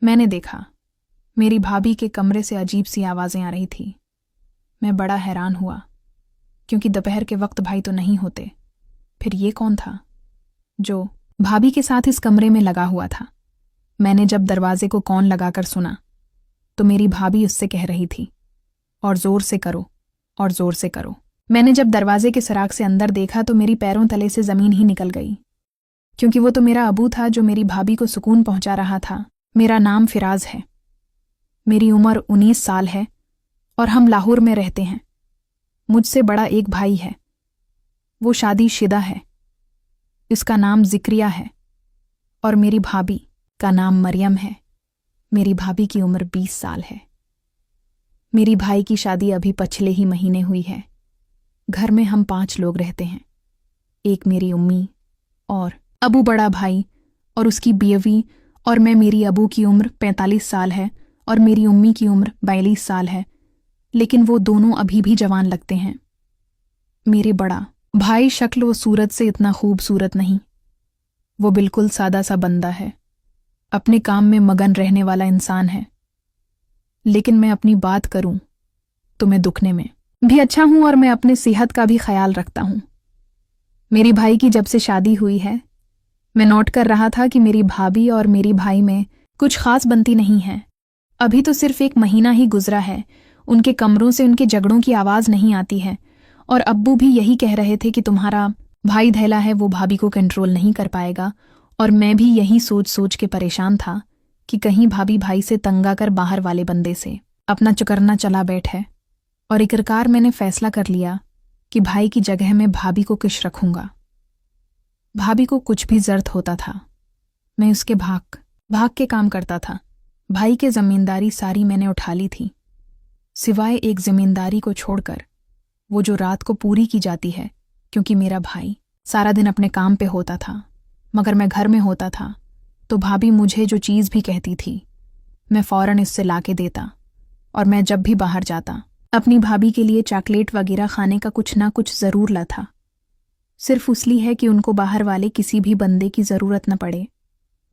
मैंने देखा मेरी भाभी के कमरे से अजीब सी आवाज़ें आ रही थी। मैं बड़ा हैरान हुआ क्योंकि दोपहर के वक्त भाई तो नहीं होते। फिर ये कौन था जो भाभी के साथ इस कमरे में लगा हुआ था? मैंने जब दरवाजे को कौन लगाकर सुना तो मेरी भाभी उससे कह रही थी, और जोर से करो, और जोर से करो। मैंने जब दरवाजे के सराख से अंदर देखा तो मेरी पैरों तले से ज़मीन ही निकल गई, क्योंकि वो तो मेरा अबू था जो मेरी भाभी को सुकून पहुंचा रहा था। मेरा नाम फिराज है, मेरी उम्र 19 साल है और हम लाहौर में रहते हैं। मुझसे बड़ा एक भाई है, वो शादीशुदा है, इसका नाम जिक्रिया है, और मेरी भाभी का नाम मरियम है। मेरी भाभी की उम्र 20 साल है। मेरी भाई की शादी अभी पिछले ही महीने हुई है। घर में हम 5 लोग रहते हैं, एक मेरी उम्मी और अबू बड़ा भाई और उसकी बीवी और मैं। मेरी अबू की उम्र 45 साल है और मेरी उम्मी की उम्र 42 साल है, लेकिन वो दोनों अभी भी जवान लगते हैं। मेरे बड़ा भाई शक्ल व सूरत से इतना खूबसूरत नहीं, वो बिल्कुल सादा सा बंदा है, अपने काम में मगन रहने वाला इंसान है। लेकिन मैं अपनी बात करूं तो मैं दुखने में भी अच्छा हूं और मैं अपने सेहत का भी ख्याल रखता हूं। मेरी भाई की जब से शादी हुई है, मैं नोट कर रहा था कि मेरी भाभी और मेरी भाई में कुछ खास बनती नहीं है। अभी तो सिर्फ 1 महीना ही गुजरा है, उनके कमरों से उनके झगड़ों की आवाज़ नहीं आती है, और अब्बू भी यही कह रहे थे कि तुम्हारा भाई धैला है, वो भाभी को कंट्रोल नहीं कर पाएगा। और मैं भी यही सोच सोच के परेशान था कि कहीं भाभी भाई से तंगा कर बाहर वाले बंदे से अपना चुकरना चला बैठे। और इकरकार मैंने फैसला कर लिया कि भाई की जगह में भाभी को किश रखूंगा। भाभी को कुछ भी जर्द होता था, मैं उसके भाग भाग के काम करता था। भाई के ज़मींदारी सारी मैंने उठा ली थी, सिवाय एक ज़मींदारी को छोड़कर, वो जो रात को पूरी की जाती है, क्योंकि मेरा भाई सारा दिन अपने काम पे होता था मगर मैं घर में होता था। तो भाभी मुझे जो चीज़ भी कहती थी मैं फ़ौरन इससे ला के देता, और मैं जब भी बाहर जाता अपनी भाभी के लिए चॉकलेट वगैरह खाने का कुछ ना कुछ ज़रूर लाता, सिर्फ इसलिए है कि उनको बाहर वाले किसी भी बंदे की ज़रूरत न पड़े।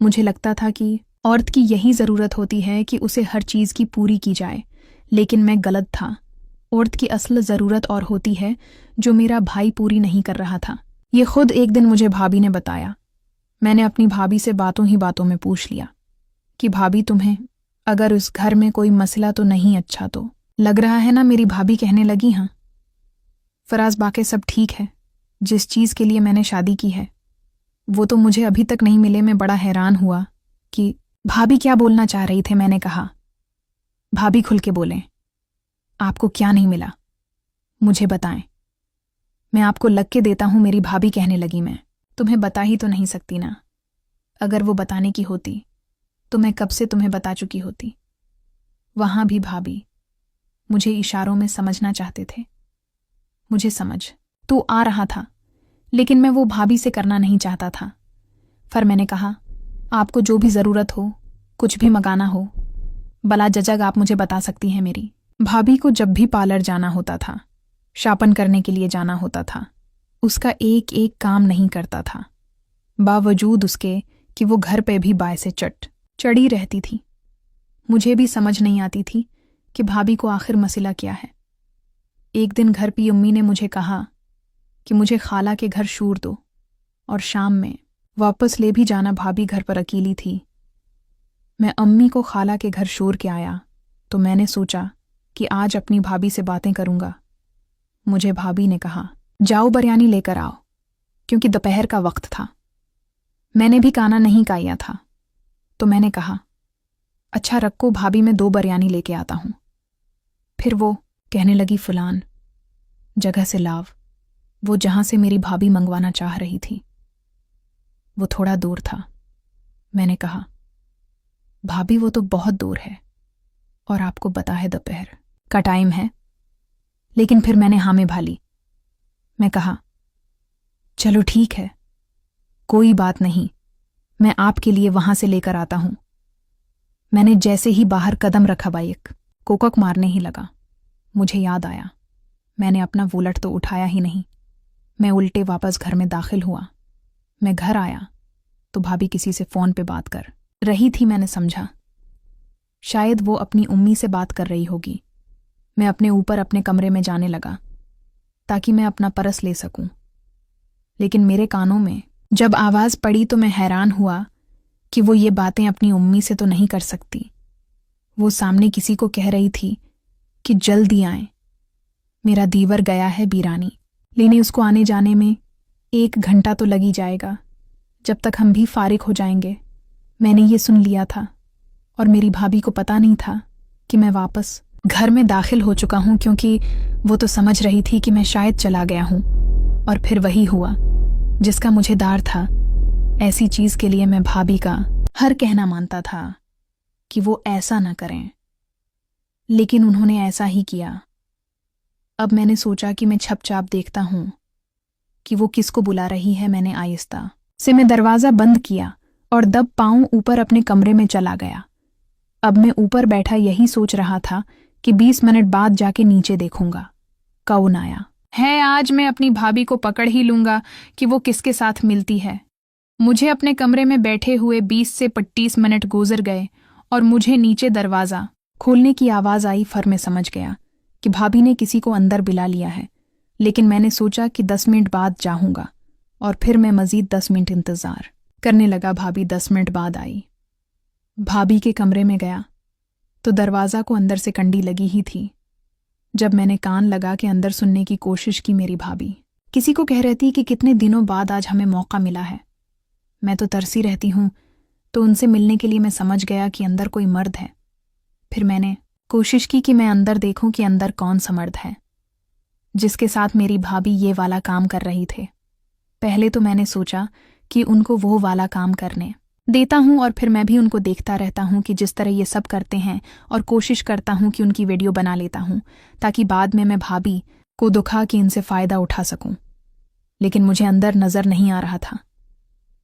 मुझे लगता था कि औरत की यही ज़रूरत होती है कि उसे हर चीज़ की पूरी की जाए, लेकिन मैं गलत था। औरत की असल ज़रूरत और होती है जो मेरा भाई पूरी नहीं कर रहा था। ये खुद एक दिन मुझे भाभी ने बताया। मैंने अपनी भाभी से बातों ही बातों में पूछ लिया कि भाभी तुम्हें अगर उस घर में कोई मसला तो नहीं अच्छा तो लग रहा है ना? मेरी भाभी कहने लगी, हाँ फराज, बाकी सब ठीक है। जिस चीज़ के लिए मैंने शादी की है वो तो मुझे अभी तक नहीं मिले। मैं बड़ा हैरान हुआ कि भाभी क्या बोलना चाह रही थे। मैंने कहा, भाभी खुल के बोलें, आपको क्या नहीं मिला मुझे बताएं, मैं आपको लग के देता हूं। मेरी भाभी कहने लगी, मैं तुम्हें बता ही तो नहीं सकती ना। अगर वो बताने की होती तो मैं कब से तुम्हें बता चुकी होती। वहां भी भाभी मुझे इशारों में समझना चाहते थे। मुझे समझ तो आ रहा था, लेकिन मैं वो भाभी से करना नहीं चाहता था। फिर मैंने कहा, आपको जो भी ज़रूरत हो, कुछ भी मंगाना हो, बला जजग आप मुझे बता सकती हैं। मेरी भाभी को जब भी पार्लर जाना होता था, शॉपिंग करने के लिए जाना होता था, उसका एक एक काम नहीं करता था, बावजूद उसके कि वो घर पे भी बाय से चढ़ी रहती थी। मुझे भी समझ नहीं आती थी कि भाभी को आखिर मसला क्या है। एक दिन घर की उम्मी ने मुझे कहा कि मुझे खाला के घर शूर दो, और शाम में वापस ले भी जाना। भाभी घर पर अकेली थी। मैं अम्मी को खाला के घर शूर के आया तो मैंने सोचा कि आज अपनी भाभी से बातें करूंगा। मुझे भाभी ने कहा, जाओ बिरयानी लेकर आओ, क्योंकि दोपहर का वक्त था। मैंने भी खाना नहीं खाया था, तो मैंने कहा, अच्छा रखो भाभी, मैं 2 बिरयानी लेके आता हूं। फिर वो कहने लगी, फलान जगह से लाव, वो जहां से मेरी भाभी मंगवाना चाह रही थी। वो थोड़ा दूर था। मैंने कहा, भाभी वो तो बहुत दूर है और आपको पता है दोपहर का टाइम है। लेकिन फिर मैंने हाँ में भाली। मैं कहा, चलो ठीक है, कोई बात नहीं, मैं आपके लिए वहां से लेकर आता हूं। मैंने जैसे ही बाहर कदम रखा, बाइक कोकक मारने ही लगा। मुझे याद आया, मैंने अपना वॉलेट तो उठाया ही नहीं। मैं उल्टे वापस घर में दाखिल हुआ। मैं घर आया तो भाभी किसी से फ़ोन पे बात कर रही थी। मैंने समझा शायद वो अपनी उम्मी से बात कर रही होगी। मैं अपने ऊपर अपने कमरे में जाने लगा ताकि मैं अपना परस ले सकूं। लेकिन मेरे कानों में जब आवाज़ पड़ी तो मैं हैरान हुआ कि वो ये बातें अपनी उम्मी से तो नहीं कर सकती। वो सामने किसी को कह रही थी कि जल्दी आएं, मेरा दीवर गया है बीरानी, लेने उसको आने जाने में 1 घंटा तो लगी जाएगा, जब तक हम भी फारिग हो जाएंगे। मैंने ये सुन लिया था और मेरी भाभी को पता नहीं था कि मैं वापस घर में दाखिल हो चुका हूं, क्योंकि वो तो समझ रही थी कि मैं शायद चला गया हूं। और फिर वही हुआ जिसका मुझे डर था। ऐसी चीज के लिए मैं भाभी का हर कहना मानता था कि वो ऐसा न करें, लेकिन उन्होंने ऐसा ही किया। अब मैंने सोचा कि मैं छपचाप देखता हूं कि वो किसको बुला रही है। मैंने आहिस्ता से मैं दरवाज़ा बंद किया और दब पांव ऊपर अपने कमरे में चला गया। अब मैं ऊपर बैठा यही सोच रहा था कि 20 मिनट बाद जाके नीचे देखूंगा कौन आया है। आज मैं अपनी भाभी को पकड़ ही लूंगा कि वो किसके साथ मिलती है। मुझे अपने कमरे में बैठे हुए 20 से 25 मिनट गुजर गए और मुझे नीचे दरवाज़ा खोलने की आवाज़ आई। फिर मैं समझ गया कि भाभी ने किसी को अंदर बुला लिया है, लेकिन मैंने सोचा कि 10 मिनट बाद जाऊंगा और फिर मैं मज़ीद 10 मिनट इंतज़ार करने लगा। भाभी 10 मिनट बाद आई। भाभी के कमरे में गया तो दरवाज़ा को अंदर से कंडी लगी ही थी। जब मैंने कान लगा के अंदर सुनने की कोशिश की, मेरी भाभी किसी को कह रहती कि कितने दिनों बाद आज हमें मौका मिला है। मैं तो तरसी रहती हूं, तो उनसे मिलने के लिए मैं समझ गया कि अंदर कोई मर्द है। फिर मैंने कोशिश की कि मैं अंदर देखूं कि अंदर कौन सा मर्द है जिसके साथ मेरी भाभी ये वाला काम कर रही थे। पहले तो मैंने सोचा कि उनको वो वाला काम करने देता हूं और फिर मैं भी उनको देखता रहता हूं कि जिस तरह ये सब करते हैं, और कोशिश करता हूं कि उनकी वीडियो बना लेता हूं ताकि बाद में मैं भाभी को दुखा कि इनसे फ़ायदा उठा सकूं। लेकिन मुझे अंदर नज़र नहीं आ रहा था।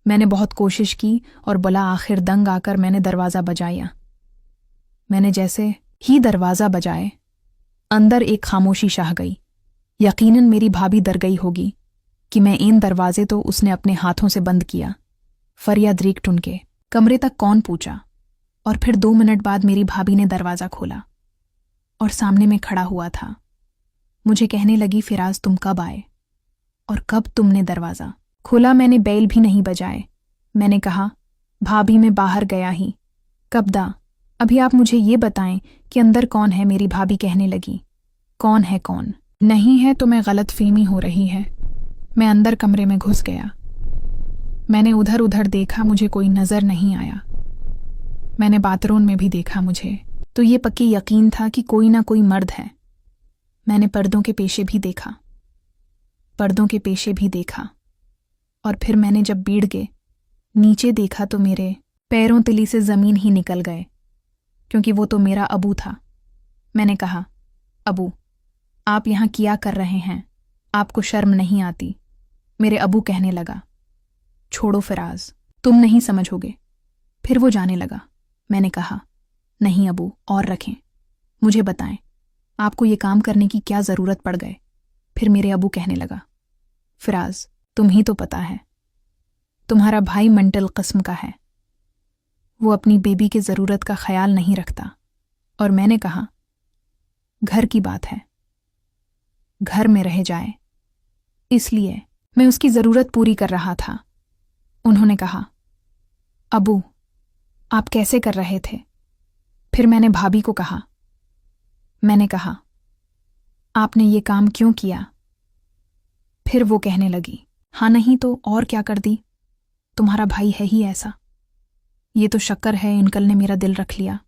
मैंने बहुत कोशिश की और बोला, आखिर दंग आकर मैंने दरवाज़ा बजाया। मैंने जैसे ही दरवाज़ा बजाए, अंदर एक खामोशी छा गई। यकीनन मेरी भाभी डर गई होगी कि मैं इन दरवाजे तो उसने अपने हाथों से बंद किया। फरियाद रिक्ट उनके कमरे तक कौन पूछा। और फिर 2 मिनट बाद मेरी भाभी ने दरवाज़ा खोला और सामने में खड़ा हुआ था। मुझे कहने लगी, फिराज तुम कब आए और कब तुमने दरवाज़ा खोला? मैंने बेल भी नहीं बजाए। मैंने कहा, भाभी मैं बाहर गया ही कब दा, अभी आप मुझे ये बताएं कि अंदर कौन है। मेरी भाभी कहने लगी, कौन है कौन नहीं है, तुम्हें गलत फहमी हो रही है। मैं अंदर कमरे में घुस गया। मैंने उधर उधर देखा, मुझे कोई नज़र नहीं आया। मैंने बाथरूम में भी देखा, मुझे तो ये पक्की यकीन था कि कोई ना कोई मर्द है। मैंने पर्दों के पेशे भी देखा और फिर मैंने जब बीड़ के नीचे देखा तो मेरे पैरों तली से ज़मीन ही निकल गए, क्योंकि वो तो मेरा अबू था। मैंने कहा, अबू आप यहाँ क्या कर रहे हैं? आपको शर्म नहीं आती? मेरे अबू कहने लगा, छोड़ो फिराज, तुम नहीं समझोगे। फिर वो जाने लगा। मैंने कहा, नहीं अबू, और रखें, मुझे बताएं आपको ये काम करने की क्या ज़रूरत पड़ गए। फिर मेरे अबू कहने लगा, फिराज तुम ही तो पता है, तुम्हारा भाई मेंटल किस्म का है, वो अपनी बेबी की ज़रूरत का ख्याल नहीं रखता। और मैंने कहा, घर की बात है, घर में रह जाए, इसलिए मैं उसकी ज़रूरत पूरी कर रहा था। उन्होंने कहा, अबू आप कैसे कर रहे थे? फिर मैंने भाभी को कहा, मैंने कहा, आपने ये काम क्यों किया? फिर वो कहने लगी, हाँ नहीं तो और क्या कर दी, तुम्हारा भाई है ही ऐसा। ये तो शक्कर है अंकल ने मेरा दिल रख लिया,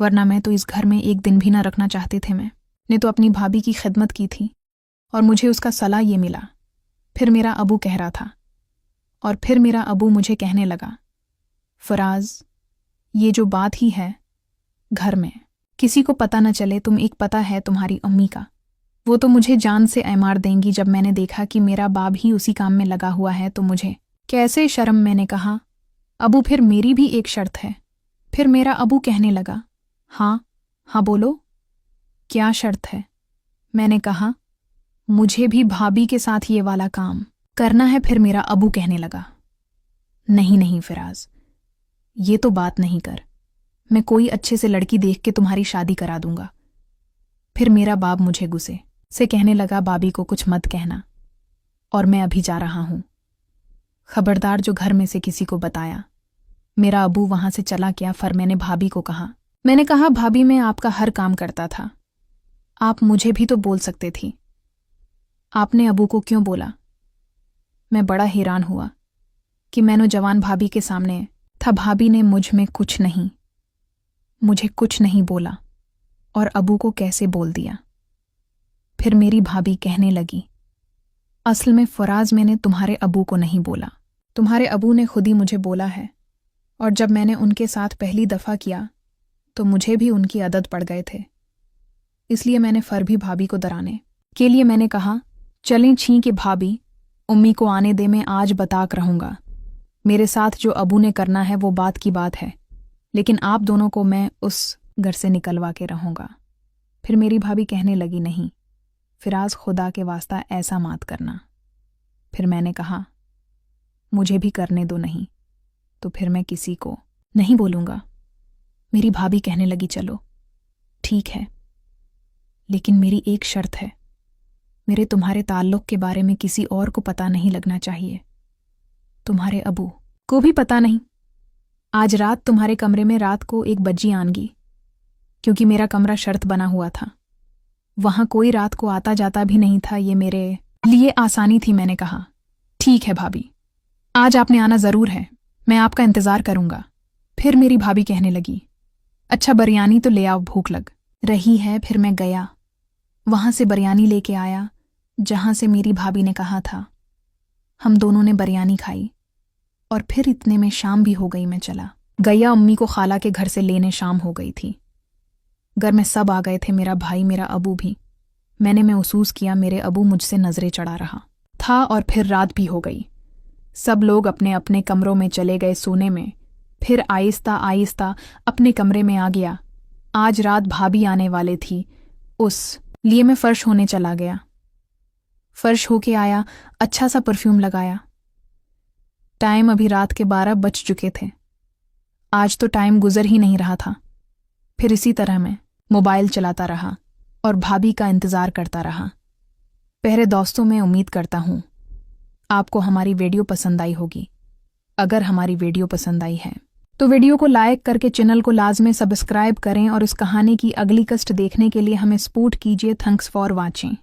वरना मैं तो इस घर में एक दिन भी ना रखना चाहते थे। मैंने तो अपनी भाभी की खिदमत की थी और मुझे उसका सलाह ये मिला। फिर मेरा अबू कह रहा था और फिर मेरा अबू मुझे कहने लगा, फराज ये जो बात ही है, घर में किसी को पता न चले, तुम एक पता है तुम्हारी अम्मी का, वो तो मुझे जान से ऐमार देंगी। जब मैंने देखा कि मेरा बाप ही उसी काम में लगा हुआ है तो मुझे कैसे शर्म। मैंने कहा, अबू फिर मेरी भी एक शर्त है। फिर मेरा अबू कहने लगा, हाँ हाँ बोलो, क्या शर्त है? मैंने कहा, मुझे भी भाभी के साथ ये वाला काम करना है। फिर मेरा अबू कहने लगा, नहीं नहीं फिराज, ये तो बात नहीं कर, मैं कोई अच्छे से लड़की देख के तुम्हारी शादी करा दूंगा। फिर मेरा बाप मुझे गुस्से से कहने लगा, भाभी को कुछ मत कहना, और मैं अभी जा रहा हूं। खबरदार जो घर में से किसी को बताया। मेरा अबू वहां से चला गया। फिर मैंने भाभी को कहा, भाभी मैं आपका हर काम करता था, आप मुझे भी तो बोल सकते थी, आपने अबू को क्यों बोला? मैं बड़ा हैरान हुआ कि मैंने जवान भाभी के सामने था। भाभी ने मुझे कुछ नहीं बोला और अबू को कैसे बोल दिया। फिर मेरी भाभी कहने लगी, असल में फराज मैंने तुम्हारे अबू को नहीं बोला, तुम्हारे अबू ने खुद ही मुझे बोला है, और जब मैंने उनके साथ पहली दफ़ा किया तो मुझे भी उनकी आदत पड़ गए थे, इसलिए मैंने फिर भी भाभी को डराने के लिए मैंने कहा, चलें छी कि भाभी उम्मी को आने दे, मैं आज बताक रहूंगा। मेरे साथ जो अबू ने करना है वो बात की बात है, लेकिन आप दोनों को मैं उस घर से निकलवा के रहूंगा। फिर मेरी भाभी कहने लगी, नहीं फिराज, खुदा के वास्ता ऐसा मत करना। फिर मैंने कहा, मुझे भी करने दो, नहीं तो फिर मैं किसी को नहीं बोलूंगा। मेरी भाभी कहने लगी, चलो ठीक है, लेकिन मेरी एक शर्त है, मेरे तुम्हारे ताल्लुक के बारे में किसी और को पता नहीं लगना चाहिए, तुम्हारे अबू को भी पता नहीं। आज रात तुम्हारे कमरे में रात को 1 बजे आएंगी, क्योंकि मेरा कमरा शर्त बना हुआ था, वहां कोई रात को आता जाता भी नहीं था, ये मेरे लिए आसानी थी। मैंने कहा, ठीक है भाभी, आज आपने आना जरूर है, मैं आपका इंतजार करूंगा। फिर मेरी भाभी कहने लगी, अच्छा बिरयानी तो ले आओ, भूख लग रही है। फिर मैं गया, वहां से बिरयानी लेके आया जहां से मेरी भाभी ने कहा था। हम दोनों ने बिरयानी खाई और फिर इतने में शाम भी हो गई। मैं चला गया अम्मी को खाला के घर से लेने, शाम हो गई थी। घर में सब आ गए थे, मेरा भाई, मेरा अबू भी। मैंने महसूस किया मेरे अबू मुझसे नजरें चढ़ा रहा था, और फिर रात भी हो गई। सब लोग अपने अपने कमरों में चले गए सोने में। फिर आहिस्ता आहिस्ता अपने कमरे में आ गया। आज रात भाभी आने वाले थी, उस लिए मैं फर्श होने चला गया। फर्श होके आया, अच्छा सा परफ्यूम लगाया। टाइम अभी रात के 12 बज चुके थे। आज तो टाइम गुजर ही नहीं रहा था। फिर इसी तरह मैं मोबाइल चलाता रहा और भाभी का इंतज़ार करता रहा। प्यारे दोस्तों, मैं उम्मीद करता हूँ आपको हमारी वीडियो पसंद आई होगी। अगर हमारी वीडियो पसंद आई है तो वीडियो को लाइक करके चैनल को लाजमी सब्सक्राइब करें, और इस कहानी की अगली कस्ट देखने के लिए हमें सपोर्ट कीजिए। Thanks for watching.